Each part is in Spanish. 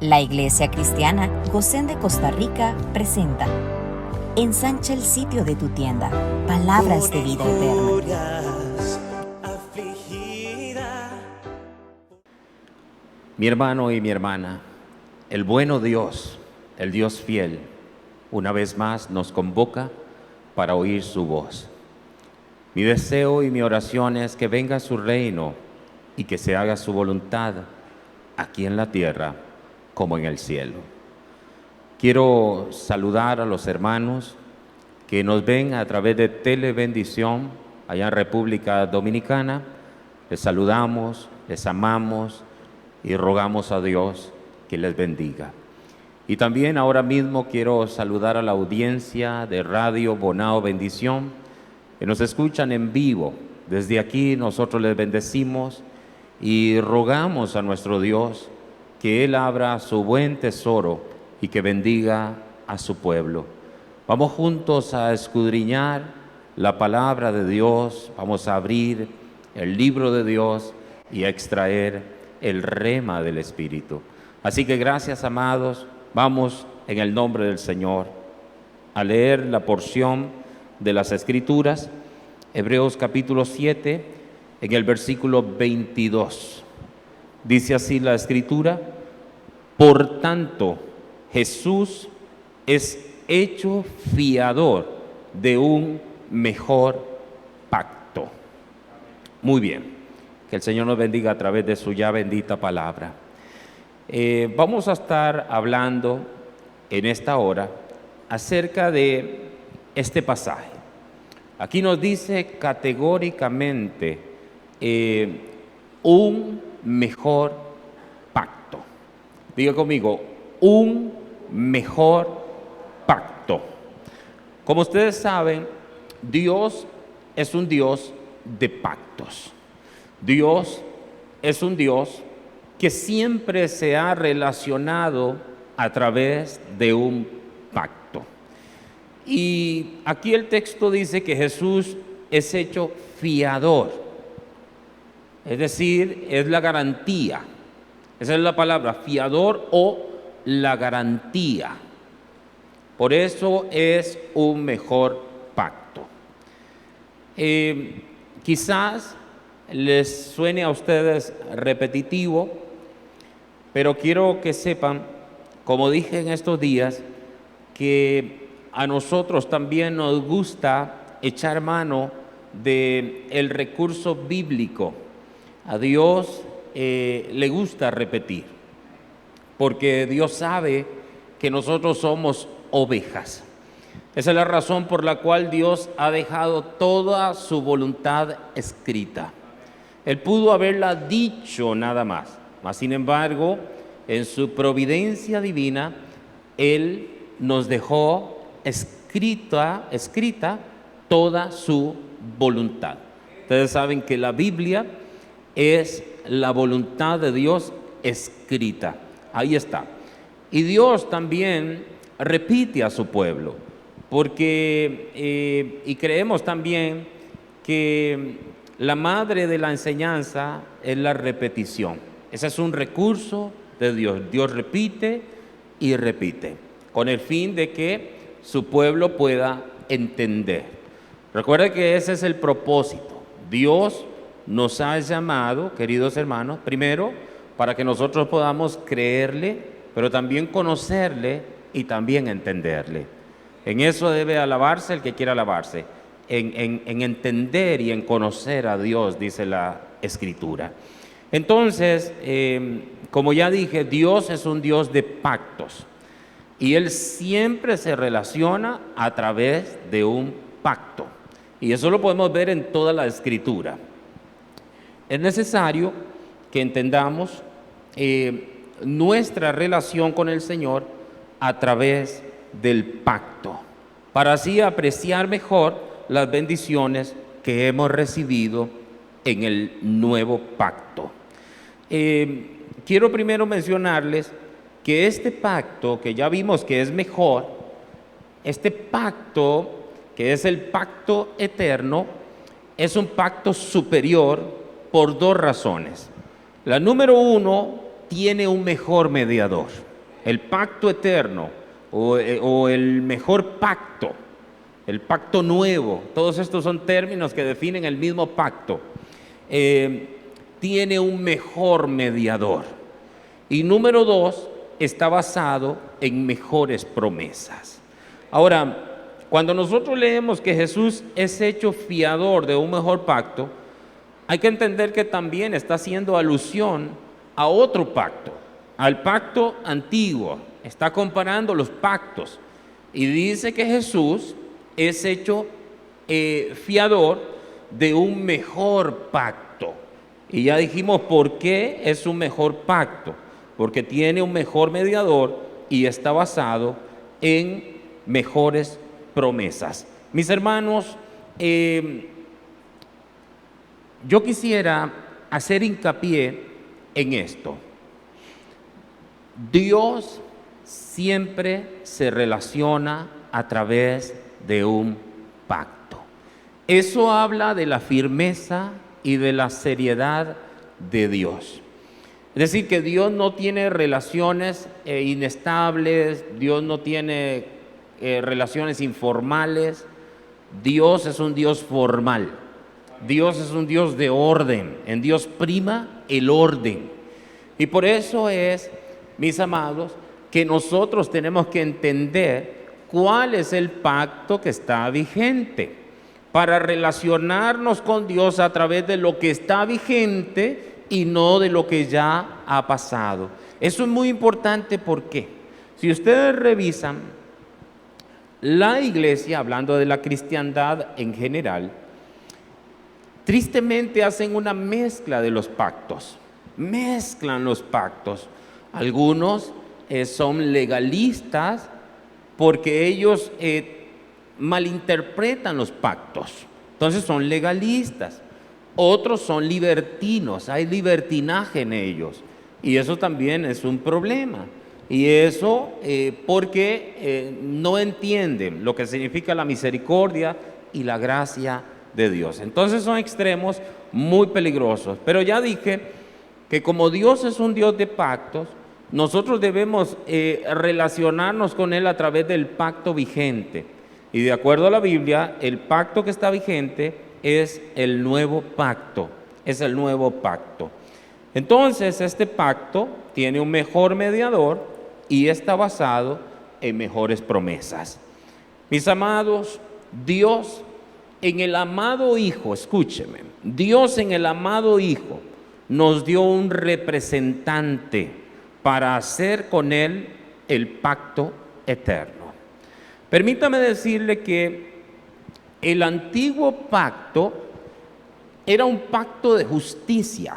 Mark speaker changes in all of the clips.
Speaker 1: La Iglesia Cristiana Gosén de Costa Rica presenta: ensancha el sitio de tu tienda, palabras de vida eterna.
Speaker 2: Mi hermano y mi hermana, el bueno Dios, el Dios fiel, una vez más nos convoca para oír su voz. Mi deseo y mi oración es que venga su reino y que se haga su voluntad aquí en la tierra como en el cielo. Quiero saludar a los hermanos que nos ven a través de Telebendición allá en República Dominicana. Les saludamos, les amamos y rogamos a Dios que les bendiga. Y también ahora mismo quiero saludar a la audiencia de Radio Bonao Bendición, que nos escuchan en vivo. Desde aquí nosotros les bendecimos y rogamos a nuestro Dios que Él abra su buen tesoro y que bendiga a su pueblo. Vamos juntos a escudriñar la palabra de Dios, vamos a abrir el libro de Dios y a extraer el rema del Espíritu. Así que gracias, amados, vamos en el nombre del Señor a leer la porción de las Escrituras, Hebreos capítulo 7, en el versículo 22. Dice así la Escritura: por tanto, Jesús es hecho fiador de un mejor pacto. Muy bien, que el Señor nos bendiga a través de su ya bendita palabra. Vamos a estar hablando en esta hora acerca de este pasaje. Aquí nos dice categóricamente un mejor pacto. Diga conmigo, un mejor pacto. Como ustedes saben, Dios es un Dios de pactos. Dios es un Dios que siempre se ha relacionado a través de un pacto. Y aquí el texto dice que Jesús es hecho fiador, es decir, es la garantía. Esa es la palabra, fiador o la garantía. Por eso es un mejor pacto. Quizás les suene a ustedes repetitivo, pero quiero que sepan, como dije en estos días, que a nosotros también nos gusta echar mano del recurso bíblico. A Dios le gusta repetir, porque Dios sabe que nosotros somos ovejas. Esa es la razón por la cual Dios ha dejado toda su voluntad escrita. Él pudo haberla dicho nada más, mas sin embargo, en su providencia divina, Él nos dejó escrita toda su voluntad. Ustedes saben que la Biblia es la voluntad de Dios escrita. Ahí está. Y Dios también repite a su pueblo, porque y creemos también que la madre de la enseñanza es la repetición. Ese es un recurso de Dios. Dios repite y repite, con el fin de que su pueblo pueda entender. Recuerda que ese es el propósito. Dios nos ha llamado, queridos hermanos, primero para que nosotros podamos creerle, pero también conocerle y también entenderle. En eso debe alabarse el que quiera alabarse, en entender y en conocer a Dios, dice la Escritura. Entonces, como ya dije, Dios es un Dios de pactos y Él siempre se relaciona a través de un pacto. Y eso lo podemos ver en toda la Escritura. Es necesario que entendamos nuestra relación con el Señor a través del pacto, para así apreciar mejor las bendiciones que hemos recibido en el nuevo pacto. Quiero primero mencionarles que este pacto, que ya vimos que es mejor, este pacto, que es el pacto eterno, es un pacto superior por dos razones. La número uno, tiene un mejor mediador. el pacto eterno o el mejor pacto, el pacto nuevo, todos estos son términos que definen el mismo pacto, tiene un mejor mediador. Y número 2, está basado en mejores promesas. Ahora, cuando nosotros leemos que Jesús es hecho fiador de un mejor pacto, hay que entender que también está haciendo alusión a otro pacto, al pacto antiguo. Está comparando los pactos y dice que Jesús es hecho fiador de un mejor pacto. Y ya dijimos por qué es un mejor pacto, porque tiene un mejor mediador y está basado en mejores promesas. Mis hermanos, yo quisiera hacer hincapié en esto. Dios siempre se relaciona a través de un pacto. Eso habla de la firmeza y de la seriedad de Dios. Es decir, que Dios no tiene relaciones inestables, Dios no tiene relaciones informales. Dios es un Dios formal. Dios es un Dios de orden. En Dios prima el orden. Y por eso es, mis amados, que nosotros tenemos que entender cuál es el pacto que está vigente para relacionarnos con Dios a través de lo que está vigente y no de lo que ya ha pasado. Eso es muy importante porque si ustedes revisan la iglesia, hablando de la cristiandad en general, tristemente hacen una mezcla de los pactos, mezclan los pactos. Algunos son legalistas porque ellos malinterpretan los pactos, entonces son legalistas. Otros son libertinos, hay libertinaje en ellos y eso también es un problema. Y eso porque no entienden lo que significa la misericordia y la gracia de Dios. Entonces son extremos muy peligrosos. Pero ya dije que como Dios es un Dios de pactos, nosotros debemos relacionarnos con Él a través del pacto vigente. Y de acuerdo a la Biblia, el pacto que está vigente es el nuevo pacto, es el nuevo pacto. Entonces este pacto tiene un mejor mediador y está basado en mejores promesas. Mis amados, Dios en el amado Hijo, escúcheme, Dios en el amado Hijo nos dio un representante para hacer con Él el pacto eterno. Permítame decirle que el antiguo pacto era un pacto de justicia.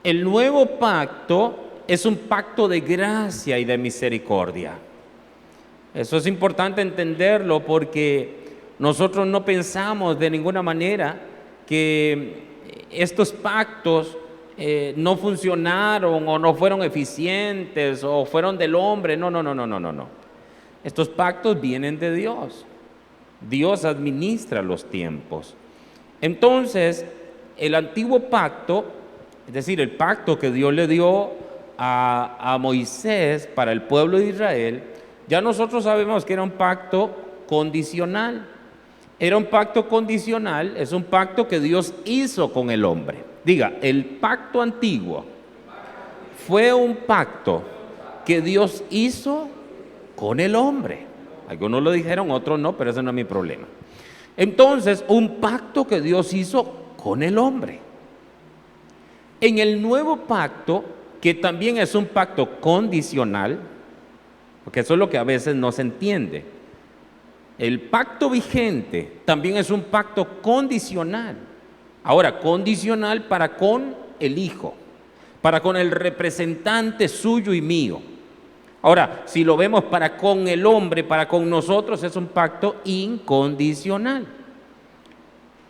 Speaker 2: El nuevo pacto es un pacto de gracia y de misericordia. Eso es importante entenderlo porque nosotros no pensamos de ninguna manera que estos pactos no funcionaron o no fueron eficientes o fueron del hombre. No. Estos pactos vienen de Dios. Dios administra los tiempos. Entonces, el antiguo pacto, es decir, el pacto que Dios le dio a Moisés para el pueblo de Israel, ya nosotros sabemos que era un pacto condicional. Era un pacto condicional, es un pacto que Dios hizo con el hombre. Diga, el pacto antiguo fue un pacto que Dios hizo con el hombre. Algunos lo dijeron, otros no, pero ese no es mi problema. Entonces, un pacto que Dios hizo con el hombre. En el nuevo pacto, que también es un pacto condicional, porque eso es lo que a veces no se entiende. El pacto vigente también es un pacto condicional. Ahora, condicional para con el Hijo, para con el representante suyo y mío. Ahora, si lo vemos para con el hombre, para con nosotros, es un pacto incondicional.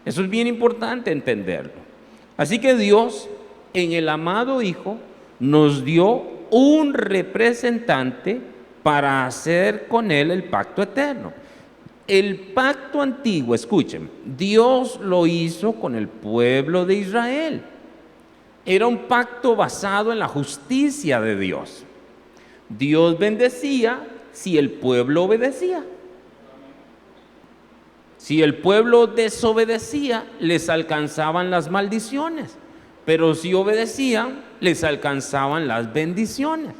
Speaker 2: Eso es bien importante entenderlo. Así que Dios, en el amado Hijo, nos dio un representante para hacer con Él el pacto eterno. El pacto antiguo, escuchen, Dios lo hizo con el pueblo de Israel. Era un pacto basado en la justicia de Dios. Dios bendecía si el pueblo obedecía. Si el pueblo desobedecía, les alcanzaban las maldiciones, pero si obedecían, les alcanzaban las bendiciones.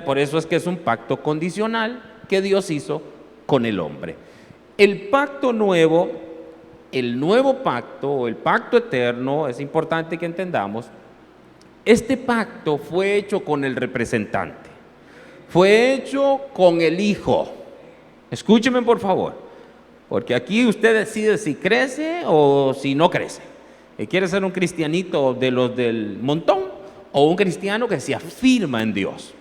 Speaker 2: Por eso es que es un pacto condicional que Dios hizo con el hombre. El pacto nuevo, el nuevo pacto o el pacto eterno, es importante que entendamos, este pacto fue hecho con el representante, fue hecho con el Hijo. Escúcheme por favor, porque aquí usted decide si crece o si no crece. ¿Quiere ser un cristianito de los del montón o un cristiano que se afirma en Dios?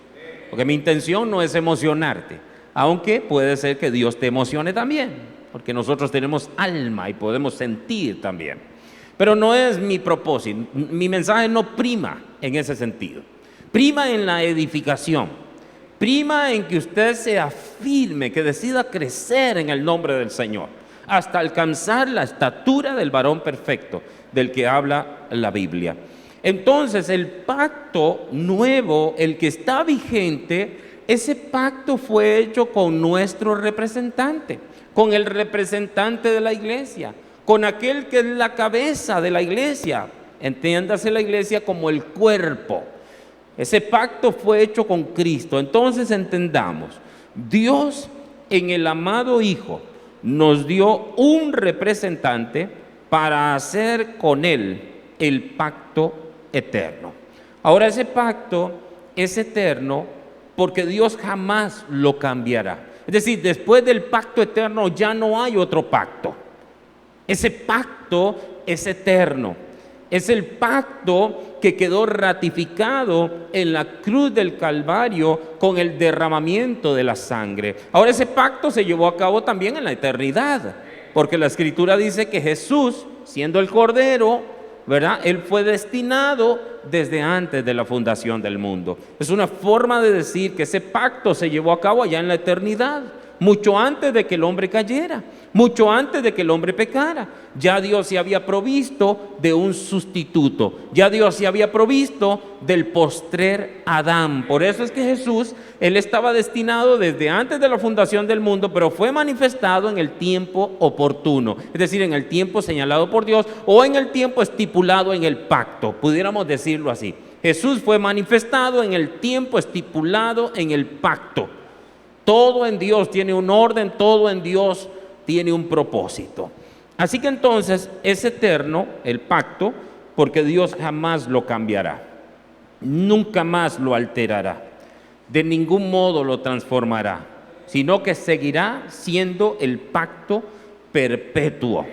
Speaker 2: Porque mi intención no es emocionarte, aunque puede ser que Dios te emocione también, porque nosotros tenemos alma y podemos sentir también. Pero no es mi propósito, mi mensaje no prima en ese sentido. Prima en la edificación, prima en que usted se afirme, que decida crecer en el nombre del Señor, hasta alcanzar la estatura del varón perfecto, del que habla la Biblia. Entonces, el pacto nuevo, el que está vigente, ese pacto fue hecho con nuestro representante, con el representante de la iglesia, con aquel que es la cabeza de la iglesia. Entiéndase la iglesia como el cuerpo. Ese pacto fue hecho con Cristo. Entonces entendamos, Dios en el amado Hijo nos dio un representante para hacer con él el pacto eterno. Ahora, ese pacto es eterno porque Dios jamás lo cambiará. Es decir, después del pacto eterno ya no hay otro pacto. Ese pacto es eterno. Es el pacto que quedó ratificado en la cruz del Calvario con el derramamiento de la sangre. Ahora, ese pacto se llevó a cabo también en la eternidad, porque la Escritura dice que Jesús, siendo el Cordero, ¿verdad?, Él fue destinado desde antes de la fundación del mundo. Es una forma de decir que ese pacto se llevó a cabo allá en la eternidad, mucho antes de que el hombre cayera, mucho antes de que el hombre pecara. Ya Dios se había provisto de un sustituto, ya Dios se había provisto del postrer Adán. Por eso es que Jesús, Él estaba destinado desde antes de la fundación del mundo, pero fue manifestado en el tiempo oportuno, es decir, en el tiempo señalado por Dios o en el tiempo estipulado en el pacto, pudiéramos decirlo así. Jesús fue manifestado en el tiempo estipulado en el pacto. Todo en Dios tiene un orden, todo en Dios tiene un propósito. Así que entonces es eterno el pacto porque Dios jamás lo cambiará, nunca más lo alterará, de ningún modo lo transformará, sino que seguirá siendo el pacto perpetuo,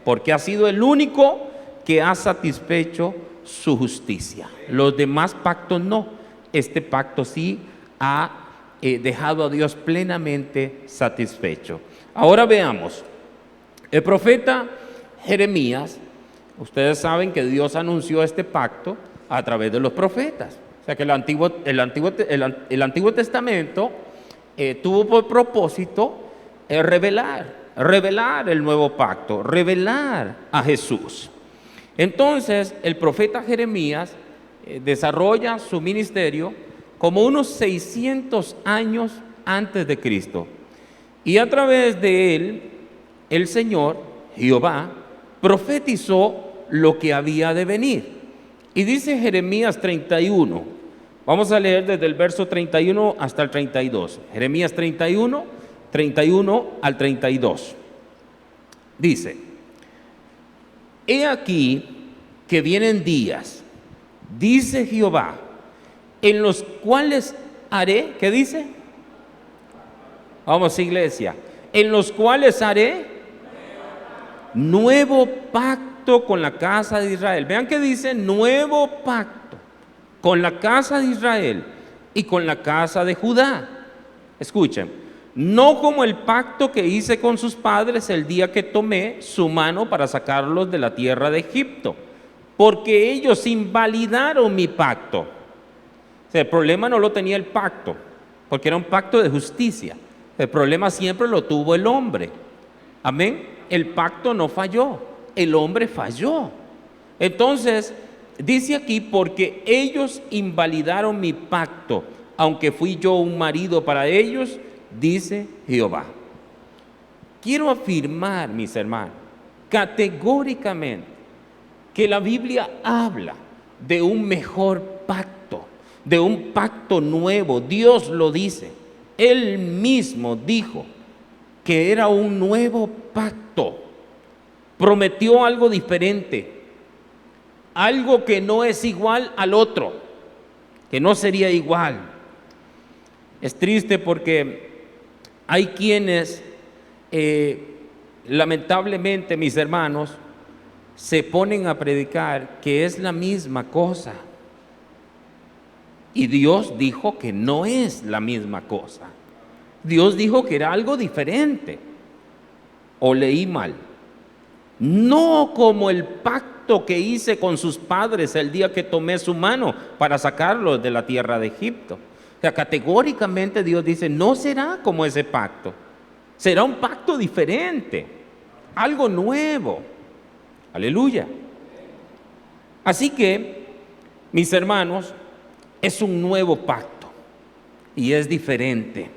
Speaker 2: porque ha sido el único que ha satisfecho su justicia. Los demás pactos no, este pacto sí ha dejado a Dios plenamente satisfecho. Ahora veamos, el profeta Jeremías, ustedes saben que Dios anunció este pacto a través de los profetas. O sea que el Antiguo Testamento tuvo por propósito revelar el nuevo pacto, revelar a Jesús. Entonces el profeta Jeremías desarrolla su ministerio como unos 600 años antes de Cristo. Y a través de él, el Señor, Jehová, profetizó lo que había de venir. Y dice Jeremías 31, vamos a leer desde el verso 31 hasta el 32. Jeremías 31 al 32. Dice: he aquí que vienen días, dice Jehová, en los cuales haré, ¿qué dice? Vamos, iglesia, en los cuales haré nuevo pacto con la casa de Israel. Vean que dice nuevo pacto con la casa de Israel y con la casa de Judá. Escuchen, no como el pacto que hice con sus padres el día que tomé su mano para sacarlos de la tierra de Egipto, porque ellos invalidaron mi pacto. O sea, el problema no lo tenía el pacto, porque era un pacto de justicia. El problema siempre lo tuvo el hombre. Amén. El pacto no falló, el hombre falló. Entonces, dice aquí, porque ellos invalidaron mi pacto. aunque fui yo un marido para ellos, dice Jehová. Quiero afirmar, mis hermanos, categóricamente que la Biblia habla de un mejor pacto, de un pacto nuevo. Dios lo dice. Él mismo dijo que era un nuevo pacto. Prometió algo diferente, algo que no es igual al otro, que no sería igual. Es triste porque hay quienes, lamentablemente, mis hermanos, se ponen a predicar que es la misma cosa. Y Dios dijo que no es la misma cosa. Dios dijo que era algo diferente. ¿O leí mal? No como el pacto que hice con sus padres el día que tomé su mano para sacarlos de la tierra de Egipto. O sea, categóricamente Dios dice, no será como ese pacto. Será un pacto diferente, algo nuevo. Aleluya. Así que, mis hermanos, es un nuevo pacto y es diferente.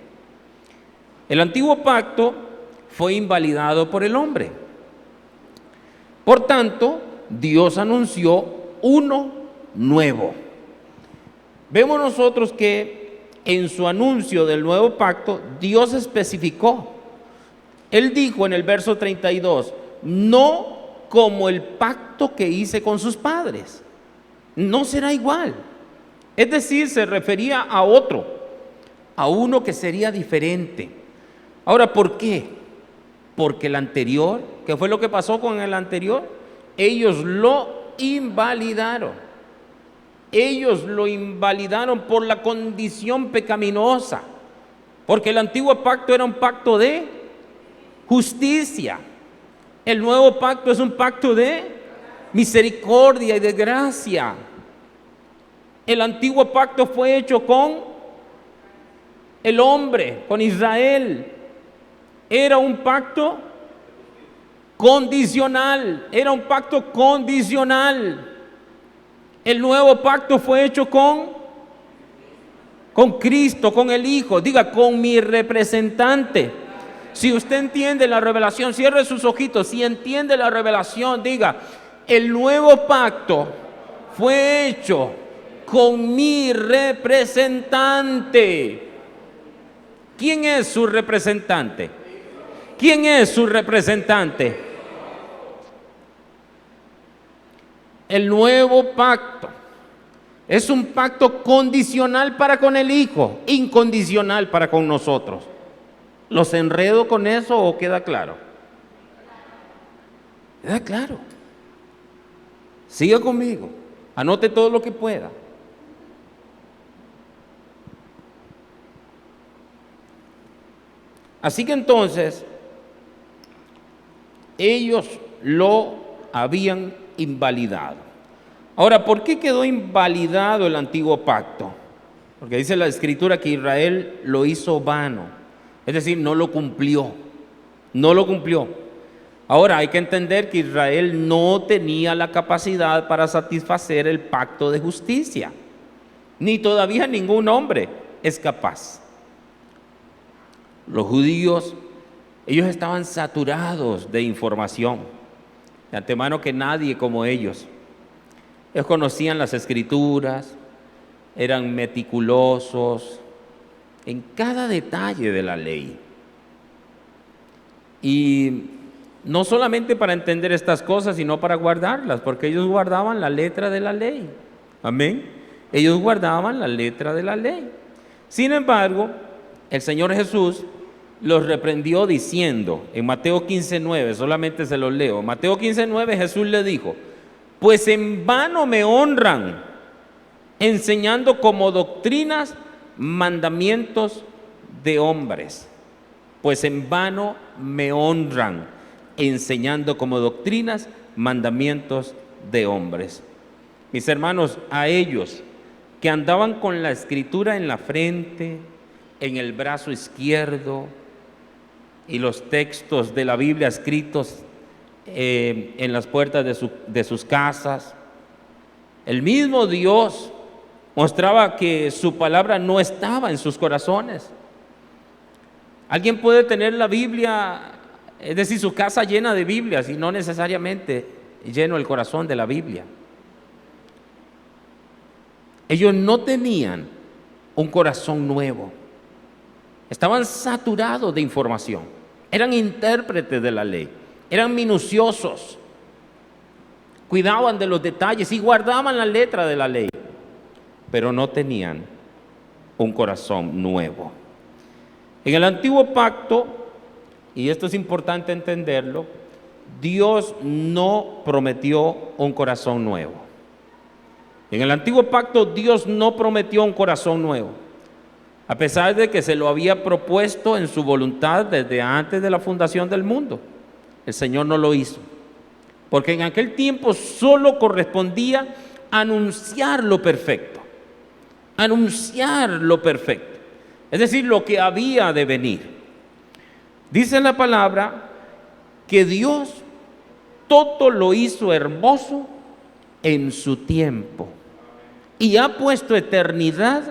Speaker 2: El antiguo pacto fue invalidado por el hombre. Por tanto, Dios anunció uno nuevo. Vemos nosotros que en su anuncio del nuevo pacto, Dios especificó. Él dijo en el verso 32, no como el pacto que hice con sus padres. No será igual. Es decir, se refería a otro, a uno que sería diferente. Ahora, ¿por qué? Porque el anterior, ¿qué fue lo que pasó con el anterior? Ellos lo invalidaron. Ellos lo invalidaron por la condición pecaminosa. Porque el antiguo pacto era un pacto de justicia. El nuevo pacto es un pacto de misericordia y de gracia. El antiguo pacto fue hecho con el hombre, con Israel. Era un pacto condicional, era un pacto condicional. El nuevo pacto fue hecho con Cristo, con el Hijo. Diga, con mi representante. Si usted entiende la revelación, cierre sus ojitos. Si entiende la revelación, diga, el nuevo pacto fue hecho con mi representante. ¿Quién es su representante? ¿Quién es su representante? El nuevo pacto es un pacto condicional para con el Hijo, incondicional para con nosotros. ¿Los enredo con eso o queda claro? Queda claro. Siga conmigo, anote todo lo que pueda. Así que entonces, ellos lo habían invalidado. Ahora, ¿por qué quedó invalidado el antiguo pacto? Porque dice la Escritura que Israel lo hizo vano, es decir, no lo cumplió, no lo cumplió. Ahora, hay que entender que Israel no tenía la capacidad para satisfacer el pacto de justicia, ni todavía ningún hombre es capaz. Los judíos, ellos estaban saturados de información, de antemano que nadie como ellos. Ellos conocían las Escrituras, eran meticulosos en cada detalle de la ley. Y no solamente para entender estas cosas, sino para guardarlas, porque ellos guardaban la letra de la ley. Amén. Ellos guardaban la letra de la ley. Sin embargo, el Señor Jesús los reprendió diciendo, en Mateo 15:9, solamente se los leo. Mateo 15:9, Jesús le dijo, pues en vano me honran, enseñando como doctrinas mandamientos de hombres. Pues en vano me honran, enseñando como doctrinas mandamientos de hombres. Mis hermanos, a ellos que andaban con la Escritura en la frente, en el brazo izquierdo, y los textos de la Biblia escritos en las puertas de sus casas, el mismo Dios Mostraba que su palabra no estaba en sus corazones. Alguien puede tener la Biblia, es decir, su casa llena de Biblias y no necesariamente lleno el corazón de la Biblia. Ellos no tenían un corazón nuevo. Estaban saturados de información. Eran intérpretes de la ley. Eran minuciosos. Cuidaban de los detalles y guardaban la letra de la ley. Pero no tenían un corazón nuevo. En el antiguo pacto, y esto es importante entenderlo, Dios no prometió un corazón nuevo. En el antiguo pacto Dios no prometió un corazón nuevo, a pesar de que se lo había propuesto en su voluntad desde antes de la fundación del mundo. El Señor no lo hizo, porque en aquel tiempo solo correspondía anunciar lo perfecto, es decir, lo que había de venir. Dice la palabra que Dios todo lo hizo hermoso en su tiempo y ha puesto eternidad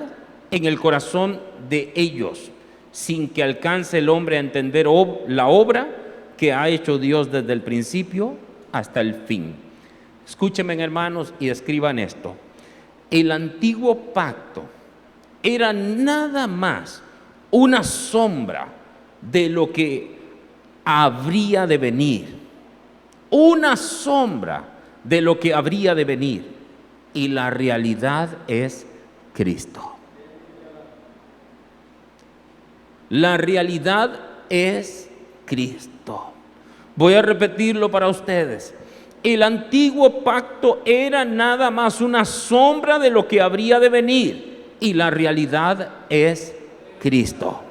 Speaker 2: en el corazón de ellos, sin que alcance el hombre a entender la obra que ha hecho Dios desde el principio hasta el fin. Escúchenme, hermanos, y escriban esto. El antiguo pacto era nada más una sombra de lo que habría de venir. Una sombra de lo que habría de venir. Y la realidad es Cristo. La realidad es Cristo. Voy a repetirlo para ustedes. El antiguo pacto era nada más una sombra de lo que habría de venir. Y la realidad es Cristo.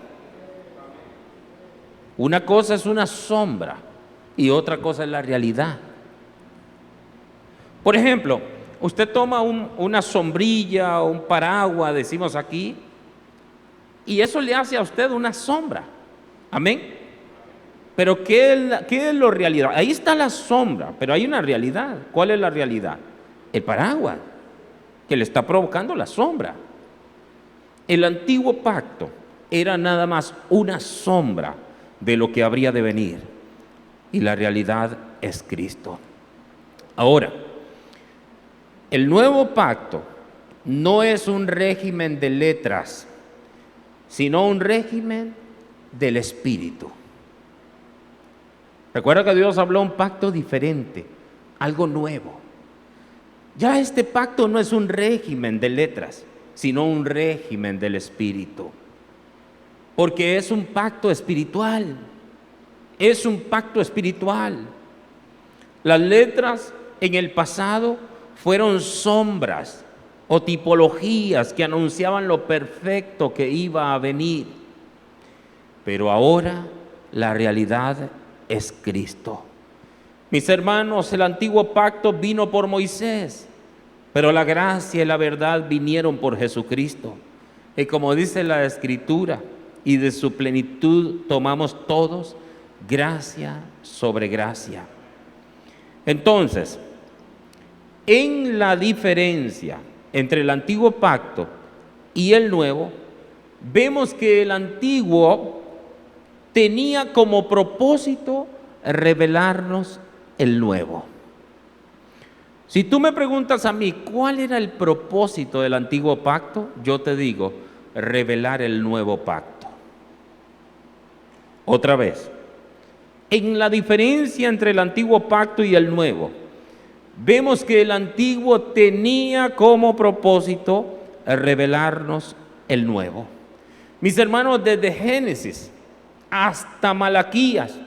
Speaker 2: Una cosa es una sombra y otra cosa es la realidad. Por ejemplo, usted toma una sombrilla o un paraguas, decimos aquí, y eso le hace a usted una sombra. Amén. Pero ¿qué es la realidad? Ahí está la sombra, pero hay una realidad. ¿Cuál es la realidad? El paraguas, que le está provocando la sombra. El antiguo pacto era nada más una sombra de lo que habría de venir. Y la realidad es Cristo. Ahora, el nuevo pacto no es un régimen de letras, sino un régimen del Espíritu. Recuerda que Dios habló un pacto diferente, algo nuevo. Ya este pacto no es un régimen de letras, sino un régimen del Espíritu. Porque es un pacto espiritual. Es un pacto espiritual. Las letras en el pasado fueron sombras o tipologías que anunciaban lo perfecto que iba a venir. Pero ahora la realidad es Cristo. Mis hermanos, el antiguo pacto vino por Moisés, pero la gracia y la verdad vinieron por Jesucristo. Y como dice la Escritura, y de su plenitud tomamos todos gracia sobre gracia. Entonces, en la diferencia entre el antiguo pacto y el nuevo, vemos que el antiguo tenía como propósito revelarnos el nuevo. Si tú me preguntas a mí cuál era el propósito del antiguo pacto, yo te digo, revelar el nuevo pacto. Otra vez, en la diferencia entre el antiguo pacto y el nuevo, vemos que el antiguo tenía como propósito revelarnos el nuevo. Mis hermanos, desde Génesis hasta Malaquías,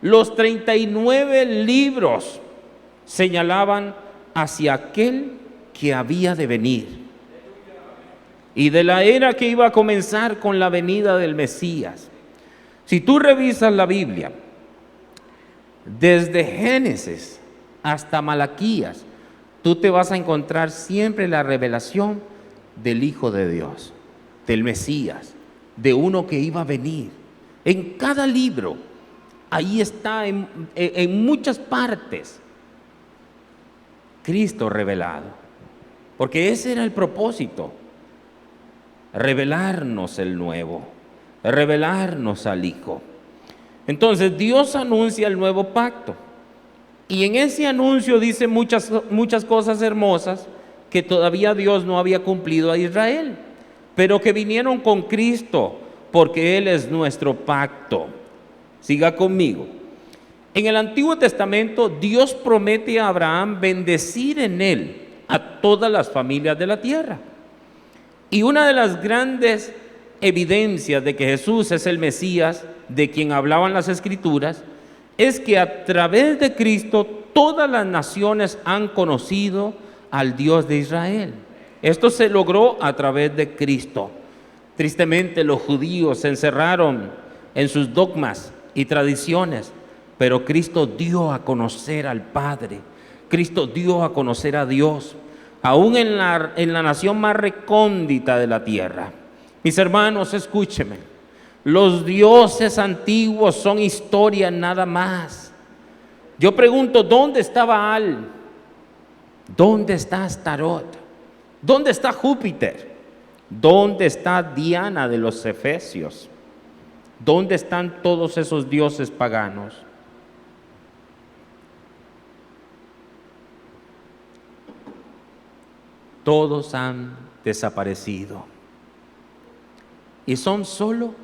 Speaker 2: los 39 libros señalaban hacia aquel que había de venir y de la era que iba a comenzar con la venida del Mesías. Si tú revisas la Biblia, desde Génesis hasta Malaquías, tú te vas a encontrar siempre la revelación del Hijo de Dios, del Mesías, de uno que iba a venir. En cada libro, ahí está en muchas partes, Cristo revelado, porque ese era el propósito revelarnos el nuevo, revelarnos al Hijo. Entonces Dios anuncia el nuevo pacto. Y en ese anuncio dice muchas cosas hermosas que todavía Dios no había cumplido a Israel, pero que vinieron con Cristo, porque Él es nuestro pacto. Siga conmigo. En el Antiguo Testamento, Dios promete a Abraham bendecir en él a todas las familias de la tierra. Y una de las grandes evidencias de que Jesús es el Mesías, de quien hablaban las Escrituras, es que a través de Cristo todas las naciones han conocido al Dios de Israel. Esto se logró a través de Cristo. Tristemente, los judíos se encerraron en sus dogmas y tradiciones, pero Cristo dio a conocer al Padre. Cristo dio a conocer a Dios, aún en la nación más recóndita de la tierra. Mis hermanos, escúcheme. Los dioses antiguos son historia nada más. Yo pregunto, ¿dónde está Baal? ¿Dónde está Astarot? ¿Dónde está Júpiter? ¿Dónde está Diana de los Efesios? ¿Dónde están todos esos dioses paganos? Todos han desaparecido y son solo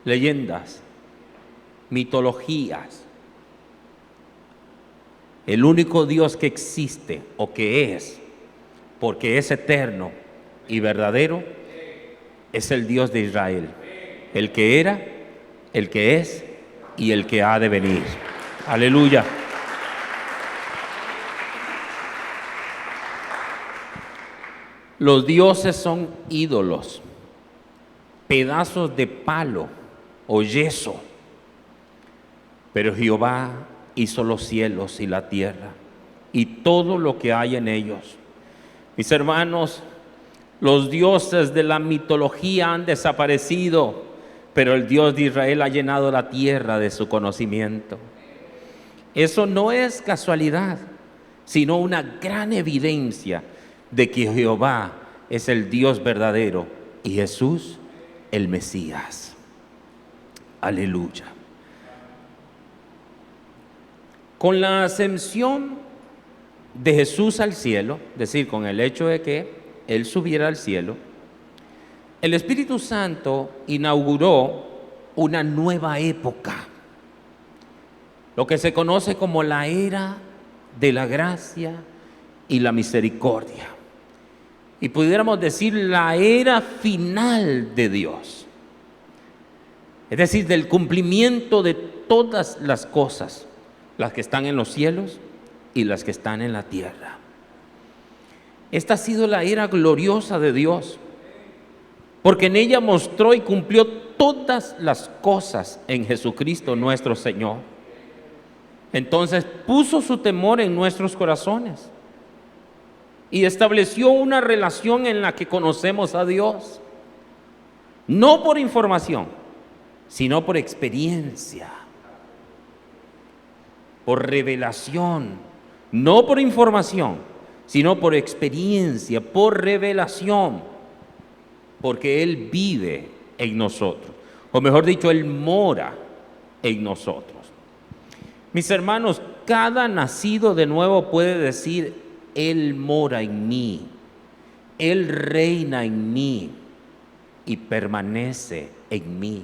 Speaker 2: leyendas, mitologías. El único Dios que existe o que es, porque es eterno y verdadero, es el Dios de Israel, el que era, el que es y el que ha de venir. Aleluya. Los dioses son ídolos, pedazos de palo o yeso, pero Jehová hizo los cielos y la tierra y todo lo que hay en ellos. Mis hermanos, los dioses de la mitología han desaparecido, pero el Dios de Israel ha llenado la tierra de su conocimiento. Eso no es casualidad, sino una gran evidencia de que Jehová es el Dios verdadero y Jesús el Mesías. Aleluya. Con la ascensión de Jesús al cielo, es decir, con el hecho de que Él subiera al cielo, el Espíritu Santo inauguró una nueva época, lo que se conoce como la era de la gracia y la misericordia. Y pudiéramos decir la era final de Dios, es decir, del cumplimiento de todas las cosas, las que están en los cielos y las que están en la tierra. Esta ha sido la era gloriosa de Dios, porque en ella mostró y cumplió todas las cosas en Jesucristo nuestro Señor. Entonces puso su temor en nuestros corazones y estableció una relación en la que conocemos a Dios, no por información, sino por experiencia, por revelación, no por información, sino por experiencia, por revelación, porque Él vive en nosotros, o mejor dicho, Él mora en nosotros. Mis hermanos, cada nacido de nuevo puede decir: Él mora en mí, Él reina en mí y permanece en mí.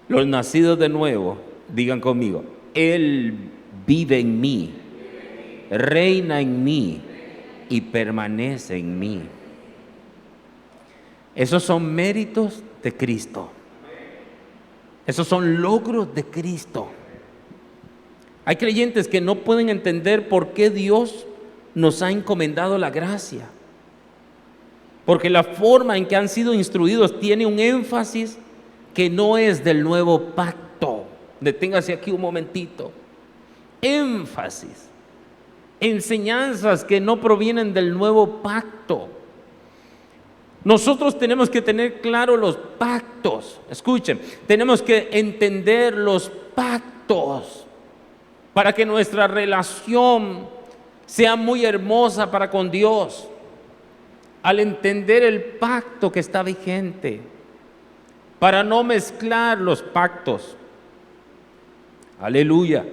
Speaker 2: Los nacidos de nuevo, digan conmigo: Él vive en mí, reina en mí y permanece en mí. Esos son méritos de Cristo. Esos son logros de Cristo. Hay creyentes que no pueden entender por qué Dios nos ha encomendado la gracia, porque la forma en que han sido instruidos tiene un énfasis que no es del nuevo pacto. Deténgase aquí un momentito. Énfasis, enseñanzas que no provienen del nuevo pacto. Nosotros tenemos que tener claro los pactos. Escuchen, tenemos que entender los pactos para que nuestra relación sea muy hermosa para con Dios. al entender el pacto que está vigente, para no mezclar los pactos. Aleluya.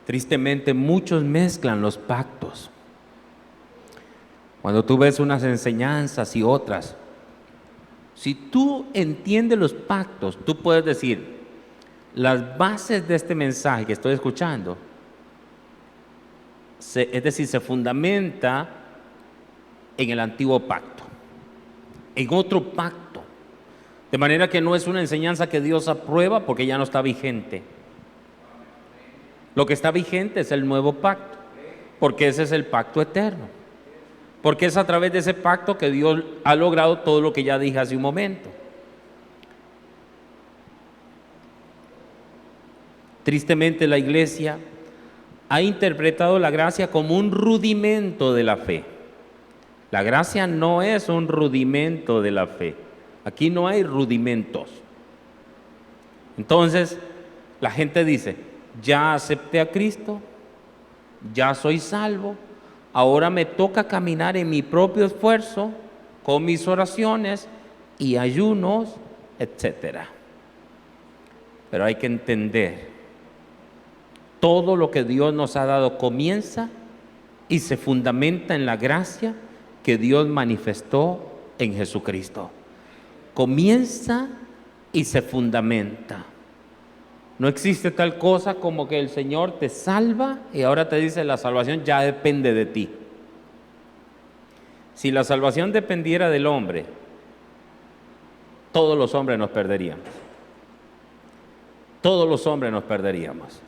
Speaker 2: Tristemente, muchos mezclan los pactos. Cuando tú ves unas enseñanzas y otras, si tú entiendes los pactos, tú puedes decir, las bases de este mensaje que estoy escuchando, es decir, se fundamenta en el antiguo pacto, en otro pacto, de manera que no es una enseñanza que Dios aprueba porque ya no está vigente. Lo que está vigente es el nuevo pacto, porque ese es el pacto eterno, porque es a través de ese pacto que Dios ha logrado todo lo que ya dije hace un momento. Tristemente, la iglesia ha interpretado la gracia como un rudimento de la fe. La gracia no es un rudimento de la fe. Aquí no hay rudimentos. Entonces, la gente dice, ya acepté a Cristo, ya soy salvo, ahora me toca caminar en mi propio esfuerzo, con mis oraciones y ayunos, etc. Pero hay que entender, todo lo que Dios nos ha dado comienza y se fundamenta en la gracia que Dios manifestó en Jesucristo. Comienza y se fundamenta. No existe tal cosa como que el Señor te salva y ahora te dice la salvación ya depende de ti. Si la salvación dependiera del hombre, todos los hombres nos perderíamos. Todos los hombres nos perderíamos.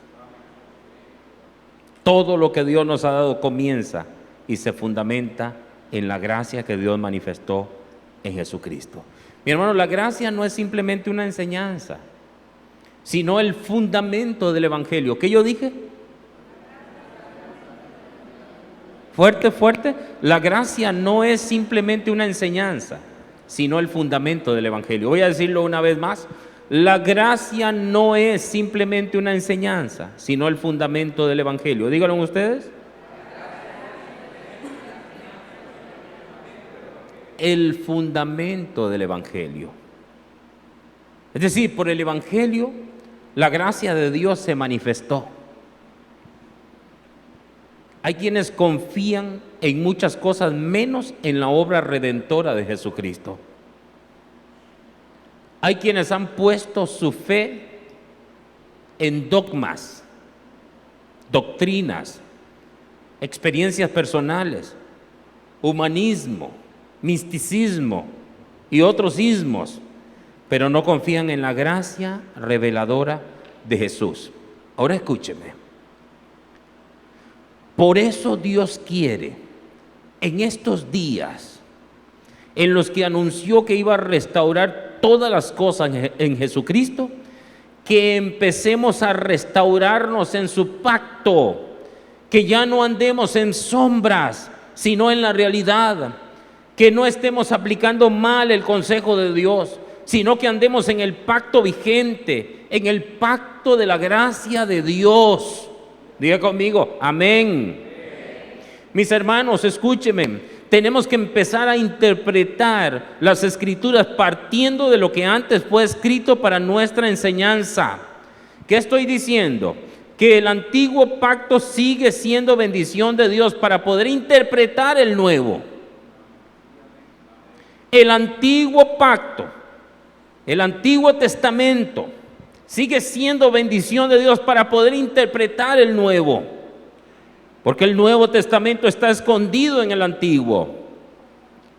Speaker 2: Todo lo que Dios nos ha dado comienza y se fundamenta en la gracia que Dios manifestó en Jesucristo. Mi hermano, la gracia no es simplemente una enseñanza, sino el fundamento del Evangelio. ¿Qué yo dije? Fuerte, fuerte. La gracia no es simplemente una enseñanza, sino el fundamento del Evangelio. Voy a decirlo una vez más. La gracia no es simplemente una enseñanza, sino el fundamento del Evangelio. Díganlo ustedes. El fundamento del Evangelio. Es decir, por el Evangelio, la gracia de Dios se manifestó. Hay quienes confían en muchas cosas menos en la obra redentora de Jesucristo. Hay quienes han puesto su fe en dogmas, doctrinas, experiencias personales, humanismo, misticismo y otros ismos, pero no confían en la gracia reveladora de Jesús. Ahora escúcheme. Por eso Dios quiere, en estos días en los que anunció que iba a restaurar todas las cosas en Jesucristo, que empecemos a restaurarnos en su pacto, que ya no andemos en sombras, sino en la realidad, que no estemos aplicando mal el consejo de Dios, sino que andemos en el pacto vigente, en el pacto de la gracia de Dios. Diga conmigo, amén. Mis hermanos, escúchenme. Tenemos que empezar a interpretar las Escrituras partiendo de lo que antes fue escrito para nuestra enseñanza. ¿Qué estoy diciendo? Que el antiguo pacto sigue siendo bendición de Dios para poder interpretar el nuevo. El antiguo pacto, el Antiguo Testamento, sigue siendo bendición de Dios para poder interpretar el nuevo. Porque el Nuevo Testamento está escondido en el Antiguo.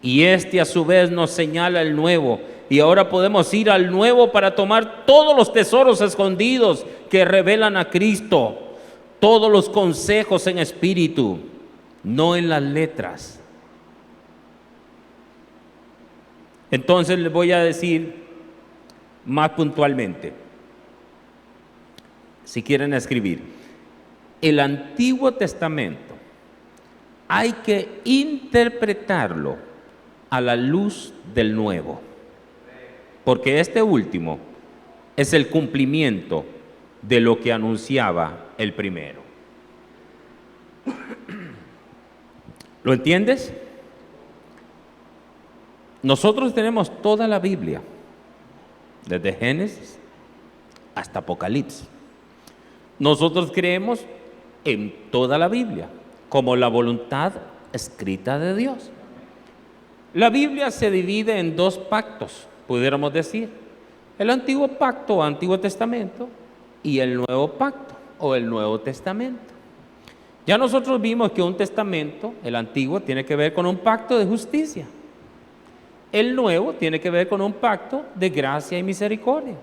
Speaker 2: Y este a su vez nos señala el Nuevo. Y ahora podemos ir al Nuevo para tomar todos los tesoros escondidos que revelan a Cristo. Todos los consejos en espíritu, no en las letras. Entonces les voy a decir más puntualmente, si quieren escribir. El Antiguo Testamento hay que interpretarlo a la luz del Nuevo, porque este último es el cumplimiento de lo que anunciaba el primero. ¿Lo entiendes? Nosotros tenemos toda la Biblia, desde Génesis hasta Apocalipsis. Nosotros creemos en toda la Biblia como la voluntad escrita de Dios. La Biblia se divide en dos pactos, pudiéramos decir: el Antiguo Pacto o Antiguo Testamento y el Nuevo Pacto o el Nuevo Testamento. Ya nosotros vimos que un testamento, el antiguo, tiene que ver con un pacto de justicia. El nuevo tiene que ver con un pacto de gracia y misericordia.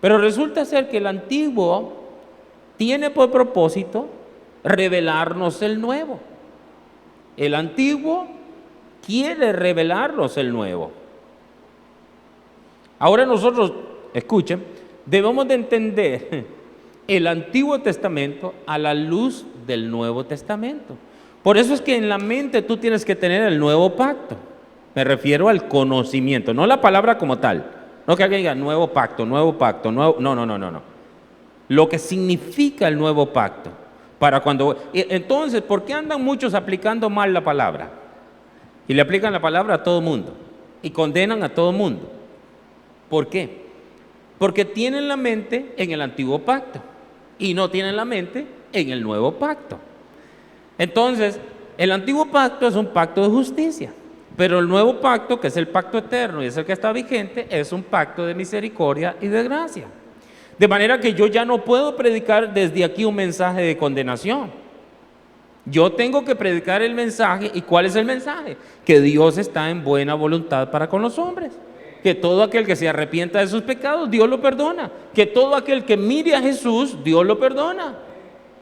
Speaker 2: Pero resulta ser que el antiguo tiene por propósito revelarnos el nuevo. El antiguo quiere revelarnos el nuevo. Ahora nosotros, escuchen, debemos de entender el Antiguo Testamento a la luz del Nuevo Testamento. Por eso es que en la mente tú tienes que tener el Nuevo Pacto. Me refiero al conocimiento, no la palabra como tal. No que alguien diga nuevo pacto, nuevo. No. Lo que significa el nuevo pacto. Entonces, ¿por qué andan muchos aplicando mal la palabra? Y le aplican la palabra a todo mundo. Y condenan a todo mundo. ¿Por qué? Porque tienen la mente en el antiguo pacto y no tienen la mente en el nuevo pacto. Entonces, el antiguo pacto es un pacto de justicia, pero el nuevo pacto, que es el pacto eterno y es el que está vigente, es un pacto de misericordia y de gracia. De manera que yo ya no puedo predicar desde aquí un mensaje de condenación. Yo tengo que predicar el mensaje. ¿Y cuál es el mensaje? Que Dios está en buena voluntad para con los hombres. Que todo aquel que se arrepienta de sus pecados, Dios lo perdona. Que todo aquel que mire a Jesús, Dios lo perdona.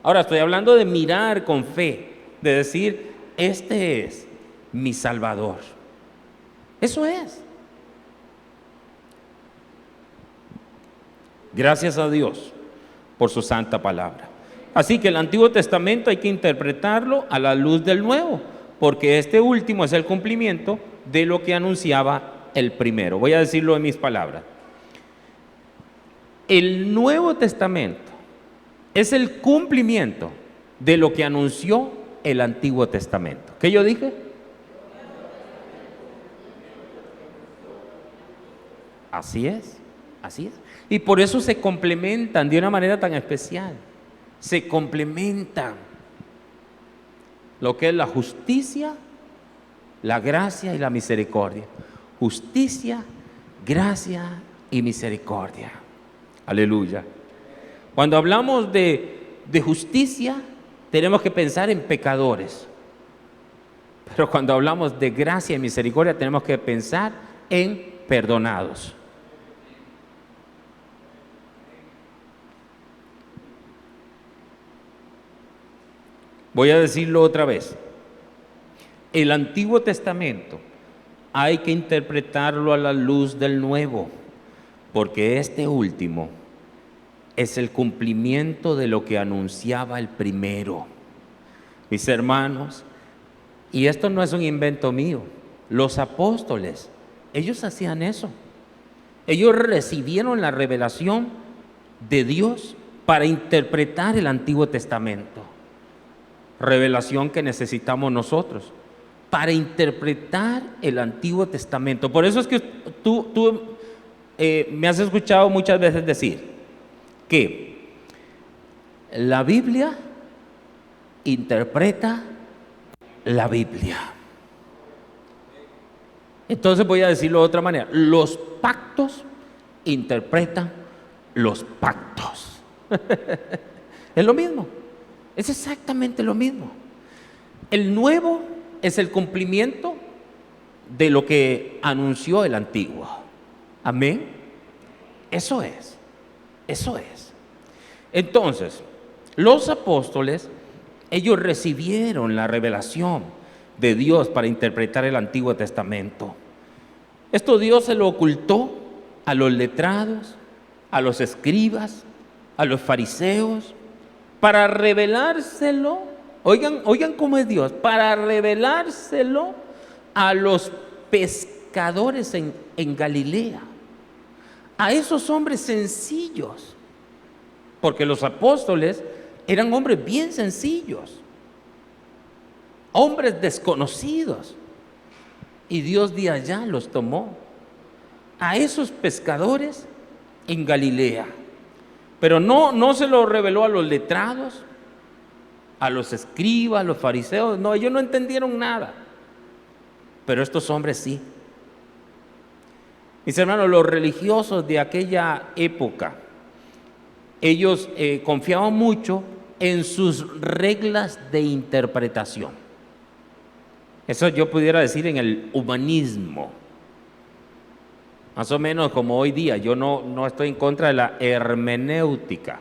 Speaker 2: Ahora estoy hablando de mirar con fe, de decir, este es mi Salvador. Eso es. Gracias a Dios por su santa palabra. Así que el Antiguo Testamento hay que interpretarlo a la luz del Nuevo, porque este último es el cumplimiento de lo que anunciaba el primero. Voy a decirlo en mis palabras. El Nuevo Testamento es el cumplimiento de lo que anunció el Antiguo Testamento. ¿Qué yo dije? Así es. Y por eso se complementan de una manera tan especial. Se complementan lo que es la justicia, la gracia y la misericordia. Justicia, gracia y misericordia. Aleluya. Cuando hablamos de justicia, tenemos que pensar en pecadores. Pero cuando hablamos de gracia y misericordia, tenemos que pensar en perdonados. Voy a decirlo otra vez. El Antiguo Testamento hay que interpretarlo a la luz del Nuevo, porque este último es el cumplimiento de lo que anunciaba el primero. Mis hermanos, y esto no es un invento mío, los apóstoles, ellos hacían eso. Ellos recibieron la revelación de Dios para interpretar el Antiguo Testamento. Revelación que necesitamos nosotros para interpretar el Antiguo Testamento. Por eso es que tú me has escuchado muchas veces decir que la Biblia interpreta la Biblia. Entonces voy a decirlo de otra manera: los pactos interpretan los pactos. Es lo mismo, es exactamente lo mismo. El nuevo es el cumplimiento de lo que anunció el antiguo. Amén. Eso es. Entonces, los apóstoles, ellos recibieron la revelación de Dios para interpretar el Antiguo Testamento. Esto Dios se lo ocultó a los letrados, a los escribas, a los fariseos, para revelárselo. Oigan cómo es Dios, para revelárselo a los pescadores en Galilea, a esos hombres sencillos, porque los apóstoles eran hombres bien sencillos. hombres desconocidos. Y Dios de allá los tomó, a esos pescadores en Galilea. Pero no se lo reveló a los letrados, a los escribas, a los fariseos. No, ellos no entendieron nada. Pero estos hombres sí. Mis hermanos, los religiosos de aquella época, ellos confiaban mucho en sus reglas de interpretación. Eso yo pudiera decir en el humanismo. Más o menos como hoy día. Yo no estoy en contra de la hermenéutica,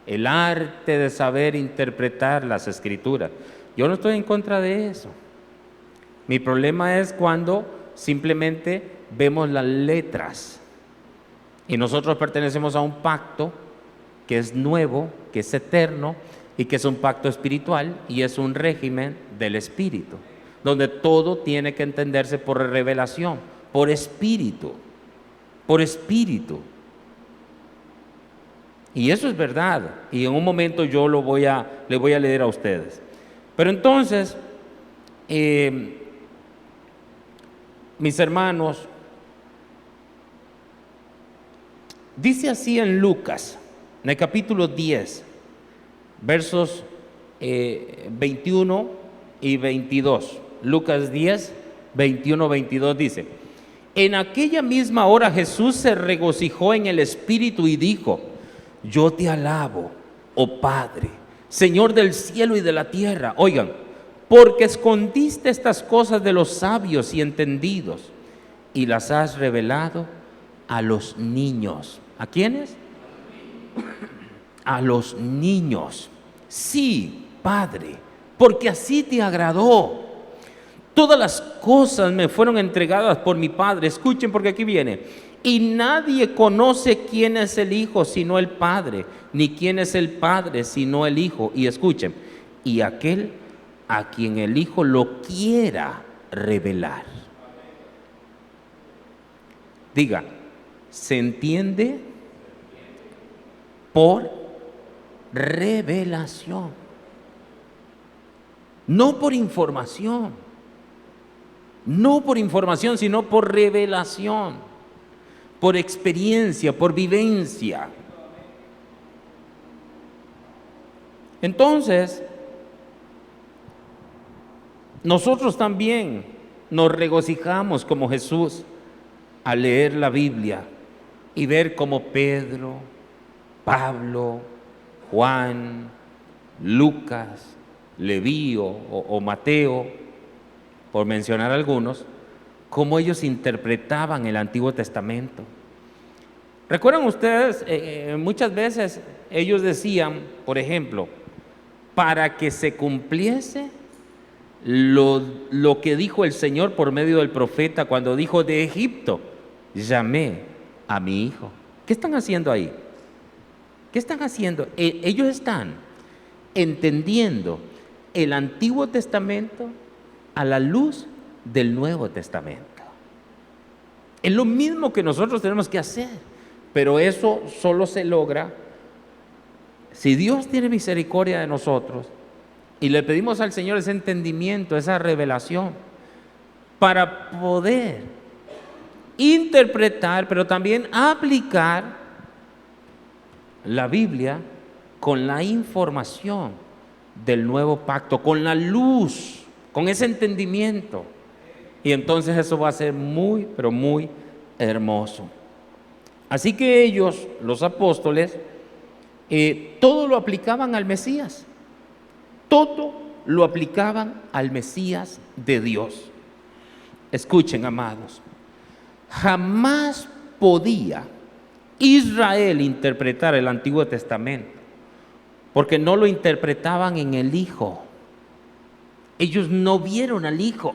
Speaker 2: el arte de saber interpretar las escrituras. Yo no estoy en contra de eso. Mi problema es cuando simplemente vemos las letras y nosotros pertenecemos a un pacto que es nuevo, que es eterno y que es un pacto espiritual y es un régimen del espíritu, donde todo tiene que entenderse por revelación, por espíritu, por espíritu. Y eso es verdad, y en un momento yo le voy a leer a ustedes. Pero entonces, mis hermanos, dice así en Lucas, en el capítulo 10, versos 21 y 22. Lucas 10, 21, 22 dice: en aquella misma hora Jesús se regocijó en el Espíritu y dijo: yo te alabo, oh Padre, Señor del cielo y de la tierra. Oigan, porque escondiste estas cosas de los sabios y entendidos y las has revelado a los niños. ¿A quiénes? A los niños. Sí, Padre, porque así te agradó. Todas las cosas me fueron entregadas por mi Padre. Escuchen, porque aquí viene: y nadie conoce quién es el Hijo sino el Padre, ni quién es el Padre sino el Hijo. Y escuchen, y aquel a quien el Hijo lo quiera revelar. Diga, ¿se entiende? Por revelación, no por información, no por información, sino por revelación, por experiencia, por vivencia. Entonces, nosotros también nos regocijamos como Jesús al leer la Biblia y ver cómo Pedro, Pablo, Juan, Lucas, Leví o Mateo, por mencionar algunos, cómo ellos interpretaban el Antiguo Testamento. ¿Recuerdan ustedes? Muchas veces ellos decían, por ejemplo, para que se cumpliese lo que dijo el Señor por medio del profeta cuando dijo: de Egipto llamé a mi hijo. ¿Qué están haciendo ahí? ¿Qué están haciendo? Ellos están entendiendo el Antiguo Testamento a la luz del Nuevo Testamento. Es lo mismo que nosotros tenemos que hacer, pero eso solo se logra si Dios tiene misericordia de nosotros y le pedimos al Señor ese entendimiento, esa revelación, para poder interpretar, pero también aplicar la Biblia con la información del nuevo pacto, con la luz, con ese entendimiento. Y entonces eso va a ser muy, pero muy hermoso. Así que ellos, los apóstoles, todo lo aplicaban al Mesías. Todo lo aplicaban al Mesías de Dios. Escuchen, amados, jamás podía Israel interpretar el Antiguo Testamento porque no lo interpretaban en el Hijo. Ellos no vieron al Hijo.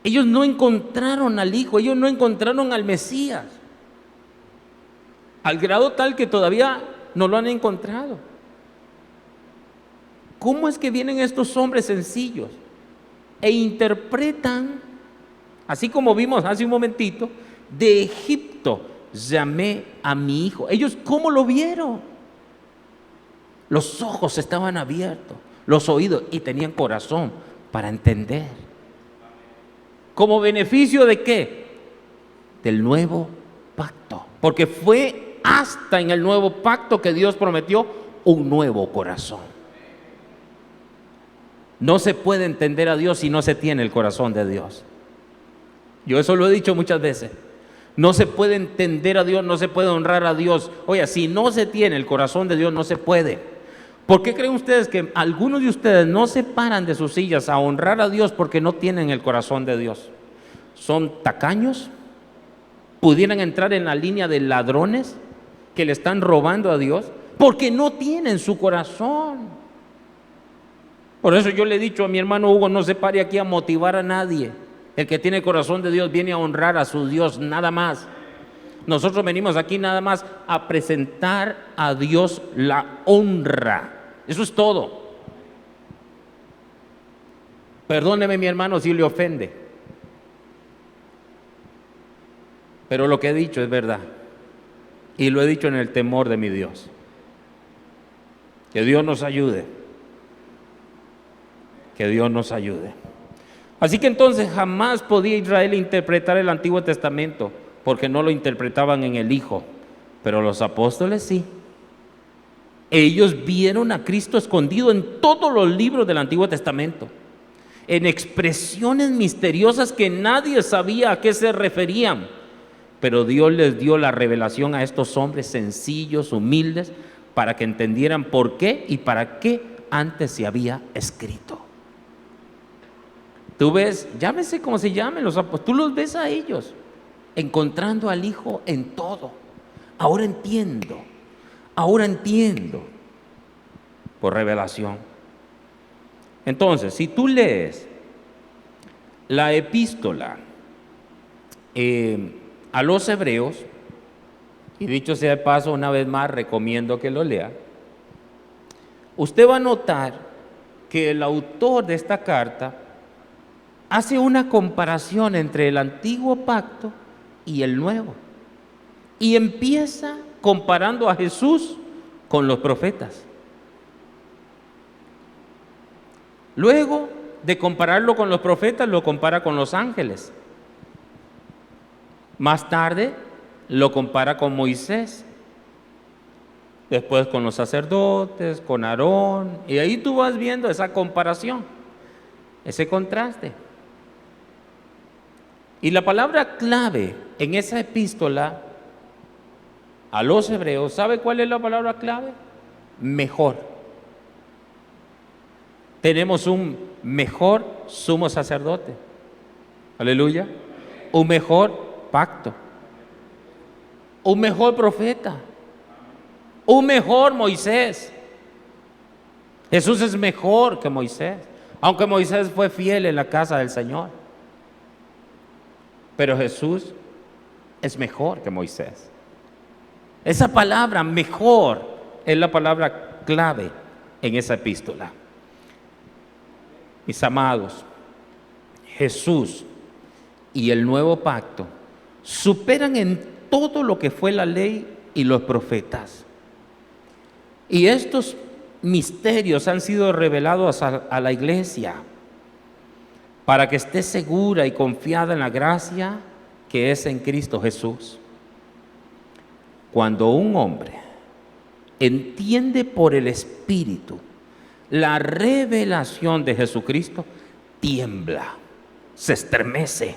Speaker 2: Ellos no encontraron al Hijo. Ellos no encontraron al Mesías. Al grado tal que todavía no lo han encontrado. ¿Cómo es que vienen estos hombres sencillos e interpretan, así como vimos hace un momentito, de Egipto llamé a mi hijo? Ellos, ¿cómo lo vieron? Los ojos estaban abiertos, los oídos, y tenían corazón para entender. ¿Como beneficio de qué? Del nuevo pacto. Porque fue hasta en el nuevo pacto que Dios prometió un nuevo corazón. No se puede entender a Dios si no se tiene el corazón de Dios. Yo eso lo he dicho muchas veces. No se puede entender a Dios, no se puede honrar a Dios. Oiga, si no se tiene el corazón de Dios, no se puede. ¿Por qué creen ustedes que algunos de ustedes no se paran de sus sillas a honrar a Dios porque no tienen el corazón de Dios? ¿Son tacaños? ¿Pudieran entrar en la línea de ladrones que le están robando a Dios? Porque no tienen su corazón. Por eso yo le he dicho a mi hermano Hugo, no se pare aquí a motivar a nadie. El que tiene el corazón de Dios viene a honrar a su Dios, nada más. Nosotros venimos aquí nada más a presentar a Dios la honra. Eso es todo. Perdóneme mi hermano si le ofende, pero lo que he dicho es verdad. Y lo he dicho en el temor de mi Dios. Que Dios nos ayude. Que Dios nos ayude. Así que entonces jamás podía Israel interpretar el Antiguo Testamento porque no lo interpretaban en el Hijo, pero los apóstoles sí. Ellos vieron a Cristo escondido en todos los libros del Antiguo Testamento, en expresiones misteriosas que nadie sabía a qué se referían, pero Dios les dio la revelación a estos hombres sencillos, humildes, para que entendieran por qué y para qué antes se había escrito. Tú ves, llámese como se llamen los apóstoles, tú los ves a ellos encontrando al Hijo en todo. Ahora entiendo por revelación. Entonces, si tú lees la epístola a los Hebreos, y dicho sea de paso, una vez más recomiendo que lo lea, usted va a notar que el autor de esta carta hace una comparación entre el antiguo pacto y el nuevo. Y empieza comparando a Jesús con los profetas. Luego de compararlo con los profetas, lo compara con los ángeles. Más tarde lo compara con Moisés. Después con los sacerdotes, con Aarón. Y ahí tú vas viendo esa comparación, ese contraste. Y la palabra clave en esa epístola a los Hebreos, ¿sabe cuál es la palabra clave? Mejor. Tenemos un mejor sumo sacerdote. Aleluya. Un mejor pacto. Un mejor profeta. Un mejor Moisés. Jesús es mejor que Moisés, aunque Moisés fue fiel en la casa del Señor. Pero Jesús es mejor que Moisés. Esa palabra mejor es la palabra clave en esa epístola. Mis amados, Jesús y el nuevo pacto superan en todo lo que fue la ley y los profetas. Y estos misterios han sido revelados a la iglesia para que esté segura y confiada en la gracia que es en Cristo Jesús. Cuando un hombre entiende por el Espíritu la revelación de Jesucristo, tiembla, se estremece,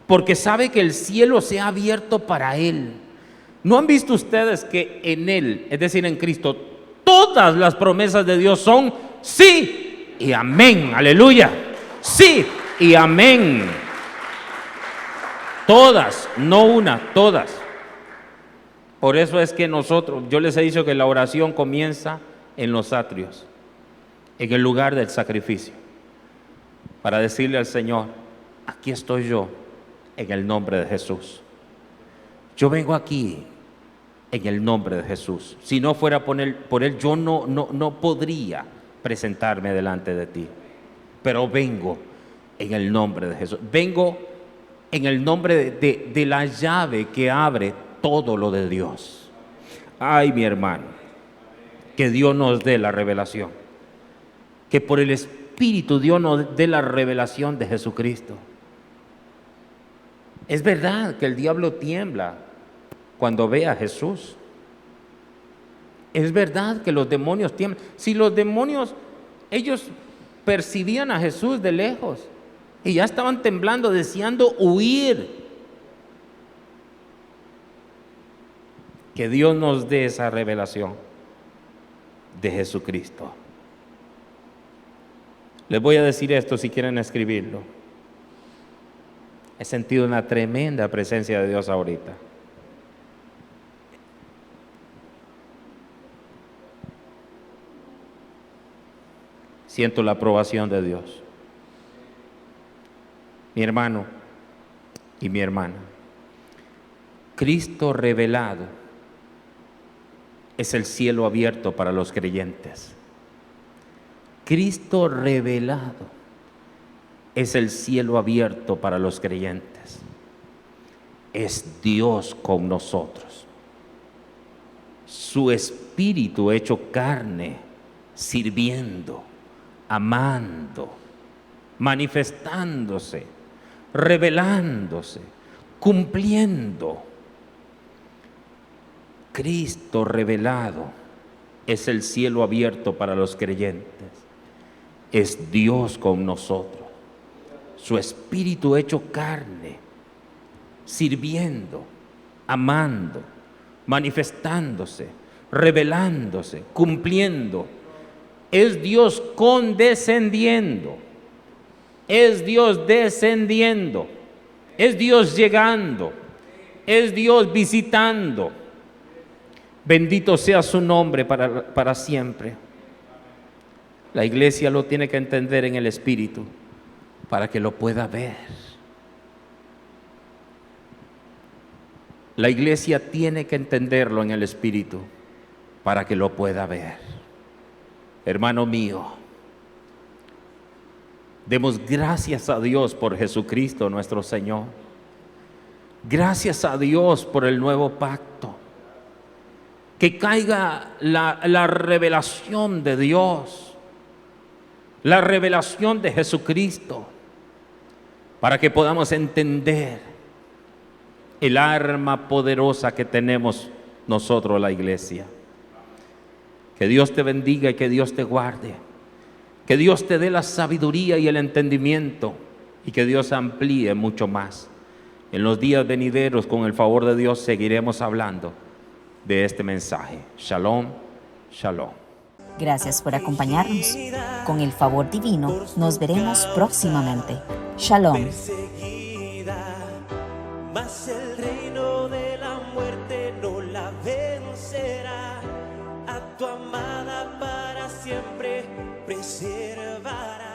Speaker 2: porque sabe que el cielo se ha abierto para él. ¿No han visto ustedes que en Él, es decir, en Cristo, todas las promesas de Dios son sí y amén? Aleluya. Sí y amén. Todas, no una, todas. Por eso es que nosotros, yo les he dicho que la oración comienza en los atrios, en el lugar del sacrificio, para decirle al Señor: aquí estoy yo, en el nombre de Jesús. Yo vengo aquí en el nombre de Jesús. Si no fuera por él, yo no podría presentarme delante de ti. Pero vengo en el nombre de Jesús. Vengo en el nombre de la llave que abre todo lo de Dios. Ay, mi hermano, que Dios nos dé la revelación. Que por el Espíritu Dios nos dé la revelación de Jesucristo. Es verdad que el diablo tiembla cuando ve a Jesús. Es verdad que los demonios tiemblan. Si los demonios, ellos percibían a Jesús de lejos y ya estaban temblando, deseando huir. Que Dios nos dé esa revelación de Jesucristo. Les voy a decir esto si quieren escribirlo. He sentido una tremenda presencia de Dios ahorita. Siento la aprobación de Dios. Mi hermano y mi hermana, Cristo revelado es el cielo abierto para los creyentes. Cristo revelado es el cielo abierto para los creyentes. Es Dios con nosotros. Su Espíritu hecho carne, sirviendo, amando, manifestándose, revelándose, cumpliendo. Cristo revelado es el cielo abierto para los creyentes. Es Dios con nosotros. Su Espíritu hecho carne, sirviendo, amando, manifestándose, revelándose, cumpliendo. Es Dios condescendiendo, es Dios descendiendo, es Dios llegando, es Dios visitando. Bendito sea su nombre para siempre. La iglesia lo tiene que entender en el Espíritu para que lo pueda ver. La iglesia tiene que entenderlo en el Espíritu para que lo pueda ver. Hermano mío, demos gracias a Dios por Jesucristo nuestro Señor. Gracias a Dios por el nuevo pacto. Que caiga la revelación de Dios, la revelación de Jesucristo, para que podamos entender el arma poderosa que tenemos nosotros, la iglesia. Que Dios te bendiga y que Dios te guarde. Que Dios te dé la sabiduría y el entendimiento y que Dios amplíe mucho más. En los días venideros, con el favor de Dios, seguiremos hablando de este mensaje. Shalom, shalom.
Speaker 1: Gracias por acompañarnos. Con el favor divino, nos veremos próximamente. Shalom.
Speaker 3: Mas el reino de la muerte no la vencerá. A tu amada para siempre preservará.